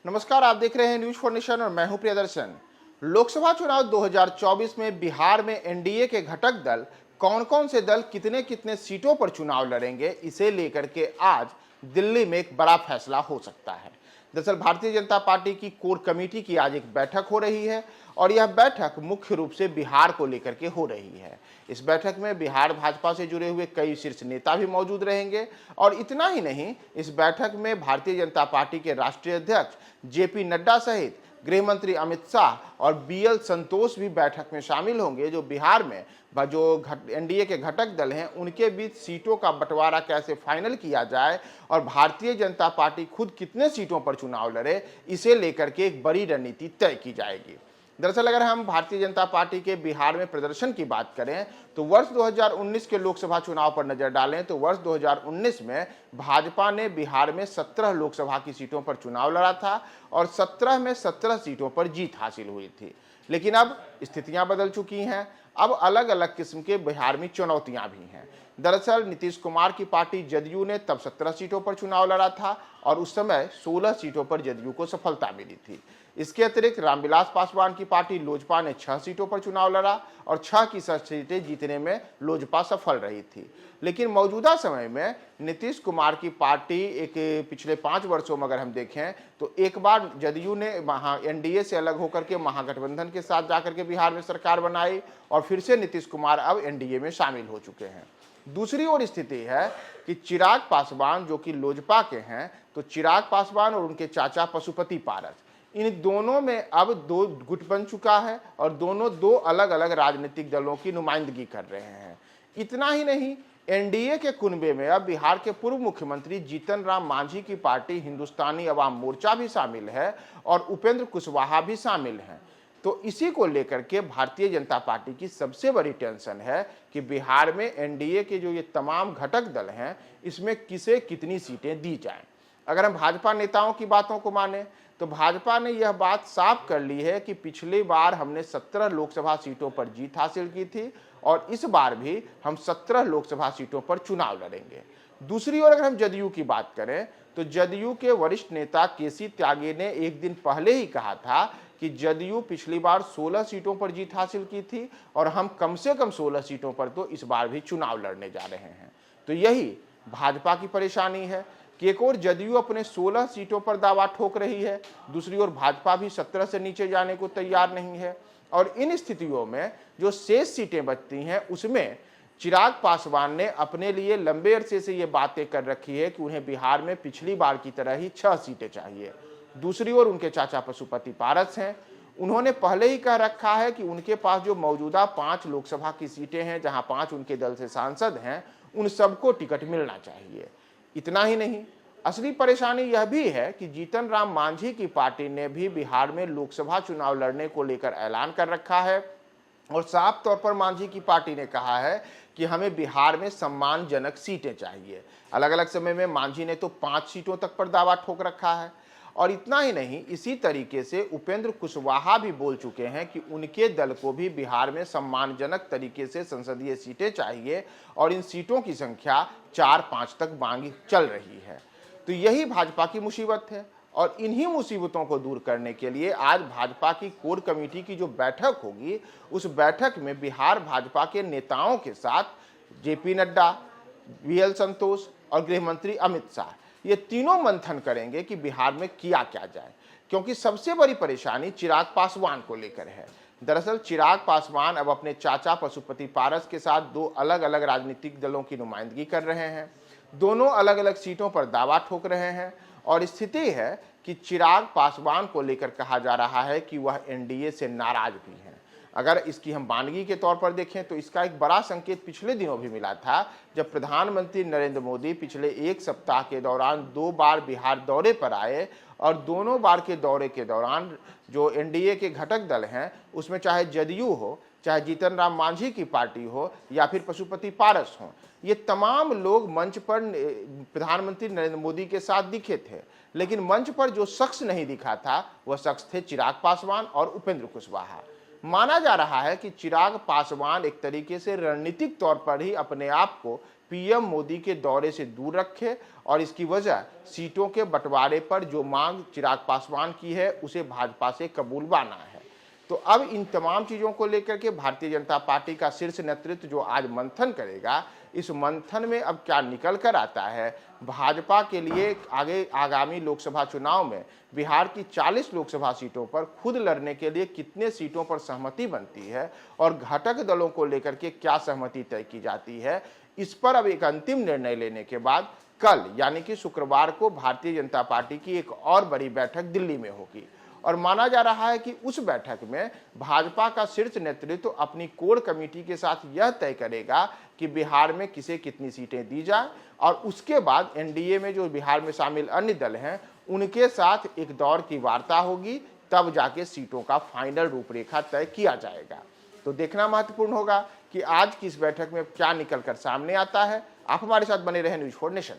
नमस्कार, आप देख रहे हैं न्यूज फॉर नेशन और मैं हूं प्रियदर्शन। लोकसभा चुनाव 2024 में बिहार में एनडीए के घटक दल कौन कौन से दल कितने कितने सीटों पर चुनाव लड़ेंगे, इसे लेकर के आज दिल्ली में एक बड़ा फैसला हो सकता है। दरअसल भारतीय जनता पार्टी की कोर कमेटी की आज एक बैठक हो रही है और यह बैठक मुख्य रूप से बिहार को लेकर के हो रही है। इस बैठक में बिहार भाजपा से जुड़े हुए कई शीर्ष नेता भी मौजूद रहेंगे और इतना ही नहीं, इस बैठक में भारतीय जनता पार्टी के राष्ट्रीय अध्यक्ष जेपी नड्डा सहित गृह मंत्री अमित शाह और बीएल संतोष भी बैठक में शामिल होंगे, जो बिहार में जो एनडीए के घटक दल हैं उनके बीच सीटों का बंटवारा कैसे फाइनल किया जाए और भारतीय जनता पार्टी खुद कितने सीटों पर चुनाव लड़े, इसे लेकर के एक बड़ी रणनीति तय की जाएगी। दरअसल अगर हम भारतीय जनता पार्टी के बिहार में प्रदर्शन की बात करें तो वर्ष 2019 के लोकसभा चुनाव पर नजर डालें तो वर्ष 2019 में भाजपा ने बिहार में 17 लोकसभा की सीटों पर चुनाव लड़ा था और 17 में 17 सीटों पर जीत हासिल हुई थी। लेकिन अब स्थितियां बदल चुकी हैं। अब अलग अलग किस्म के बिहार में चुनौतियां भी हैं। दरअसल नीतीश कुमार की पार्टी जदयू ने तब 17 सीटों पर चुनाव लड़ा था और उस समय 16 सीटों पर जदयू को सफलता मिली थी। इसके अतिरिक्त रामविलास पासवान की पार्टी लोजपा ने 6 सीटों पर चुनाव लड़ा और 6 की सीटें जीतने में लोजपा सफल रही थी। लेकिन मौजूदा समय में नीतीश कुमार की पार्टी एक पिछले 5 वर्षों में अगर हम देखें तो एक बार जदयू ने एनडीए से अलग होकर के महागठबंधन के साथ जाकर के बिहार में सरकार बनाई और फिर से नीतीश कुमार अब एनडीए में शामिल हो चुके हैं। दूसरी ओर स्थिति है कि चिराग पासवान जो कि लोजपा के हैं, तो चिराग पासवान और उनके चाचा पशुपति पारस, इन दोनों में अब 2 गुट बन चुका है और दोनों 2 अलग अलग राजनीतिक दलों की नुमाइंदगी कर रहे हैं। इतना ही नहीं, एनडीए के कुनबे में अब बिहार के पूर्व मुख्यमंत्री जीतन राम मांझी की पार्टी हिंदुस्तानी अवाम मोर्चा भी शामिल है और उपेंद्र कुशवाहा भी शामिल हैं। तो इसी को लेकर के भारतीय जनता पार्टी की सबसे बड़ी टेंशन है कि बिहार में एनडीए के जो ये तमाम घटक दल हैं, इसमें किसे कितनी सीटें दी जाएं। अगर हम भाजपा नेताओं की बातों को माने तो भाजपा ने यह बात साफ कर ली है कि पिछली बार हमने 17 लोकसभा सीटों पर जीत हासिल की थी और इस बार भी हम 17 लोकसभा सीटों पर चुनाव लड़ेंगे। दूसरी ओर अगर हम जदयू की बात करें तो जदयू के वरिष्ठ नेता केसी त्यागी ने एक दिन पहले ही कहा था कि जदयू पिछली बार 16 सीटों पर जीत हासिल की थी और हम कम से कम 16 सीटों पर तो इस बार भी चुनाव लड़ने जा रहे हैं। तो यही भाजपा की परेशानी है कि एक और जदयू अपने 16 सीटों पर दावा ठोक रही है, दूसरी ओर भाजपा भी 17 से नीचे जाने को तैयार नहीं है। और इन स्थितियों में जो शेष सीटें बचती हैं उसमें चिराग पासवान ने अपने लिए लंबे अरसे से ये बातें कर रखी है कि उन्हें बिहार में पिछली बार की तरह ही 6 सीटें चाहिए। दूसरी ओर उनके चाचा पशुपति पारस हैं, उन्होंने पहले ही कह रखा है कि उनके पास जो मौजूदा 5 लोकसभा की सीटें हैं, जहां 5 उनके दल से सांसद हैं, उन सबको टिकट मिलना चाहिए। इतना ही नहीं, असली परेशानी यह भी है कि जीतन राम मांझी की पार्टी ने भी बिहार में लोकसभा चुनाव लड़ने को लेकर ऐलान कर रखा है और साफ तौर पर मांझी की पार्टी ने कहा है कि हमें बिहार में सम्मानजनक सीटें चाहिए। अलग अलग समय में मांझी ने तो 5 सीटों तक पर दावा ठोक रखा है। और इतना ही नहीं, इसी तरीके से उपेंद्र कुशवाहा भी बोल चुके हैं कि उनके दल को भी बिहार में सम्मानजनक तरीके से संसदीय सीटें चाहिए और इन सीटों की संख्या 4-5 तक मांगी चल रही है। तो यही भाजपा की मुसीबत है और इन्हीं मुसीबतों को दूर करने के लिए आज भाजपा की कोर कमेटी की जो बैठक होगी, उस बैठक में बिहार भाजपा के नेताओं के साथ जेपी नड्डा, बीएल संतोष और गृह मंत्री अमित शाह, ये तीनों मंथन करेंगे कि बिहार में किया क्या जाए, क्योंकि सबसे बड़ी परेशानी चिराग पासवान को लेकर है। दरअसल चिराग पासवान अब अपने चाचा पशुपति पारस के साथ 2 अलग अलग राजनीतिक दलों की नुमाइंदगी कर रहे हैं, दोनों अलग अलग सीटों पर दावा ठोक रहे हैं और स्थिति है कि चिराग पासवान को लेकर कहा जा रहा है कि वह एनडीए से नाराज भी हैं। अगर इसकी हम मानगी के तौर पर देखें तो इसका एक बड़ा संकेत पिछले दिनों भी मिला था, जब प्रधानमंत्री नरेंद्र मोदी पिछले 1 सप्ताह के दौरान 2 बार बिहार दौरे पर आए और दोनों बार के दौरे के दौरान जो एनडीए के घटक दल हैं, उसमें चाहे जदयू हो, चाहे जीतन राम मांझी की पार्टी हो या फिर पशुपति पारस हो, ये तमाम लोग मंच पर प्रधानमंत्री नरेंद्र मोदी के साथ दिखे थे। लेकिन मंच पर जो शख्स नहीं दिखा था वह शख्स थे चिराग पासवान और उपेंद्र कुशवाहा। माना जा रहा है कि चिराग पासवान एक तरीके से रणनीतिक तौर पर ही अपने आप को पीएम मोदी के दौरे से दूर रखे और इसकी वजह सीटों के बंटवारे पर जो मांग चिराग पासवान की है उसे भाजपा से कबूलवाना है। तो अब इन तमाम चीजों को लेकर के भारतीय जनता पार्टी का शीर्ष नेतृत्व जो आज मंथन करेगा, इस मंथन में अब क्या निकल कर आता है, भाजपा के लिए आगे आगामी लोकसभा चुनाव में बिहार की 40 लोकसभा सीटों पर खुद लड़ने के लिए कितने सीटों पर सहमति बनती है और घटक दलों को लेकर के क्या सहमति तय की जाती है, इस पर अब एक अंतिम निर्णय लेने के बाद कल यानी कि शुक्रवार को भारतीय जनता पार्टी की एक और बड़ी बैठक दिल्ली में होगी और माना जा रहा है कि उस बैठक में भाजपा का शीर्ष नेतृत्व अपनी कोर कमेटी के साथ यह तय करेगा कि बिहार में किसे कितनी सीटें दी जाए और उसके बाद एनडीए में जो बिहार में शामिल अन्य दल हैं उनके साथ एक दौर की वार्ता होगी, तब जाके सीटों का फाइनल रूपरेखा तय किया जाएगा। तो देखना महत्वपूर्ण होगा कि आज की इस बैठक में क्या निकल कर सामने आता है। आप हमारे साथ बने रहे न्यूज़ 4 नेशन।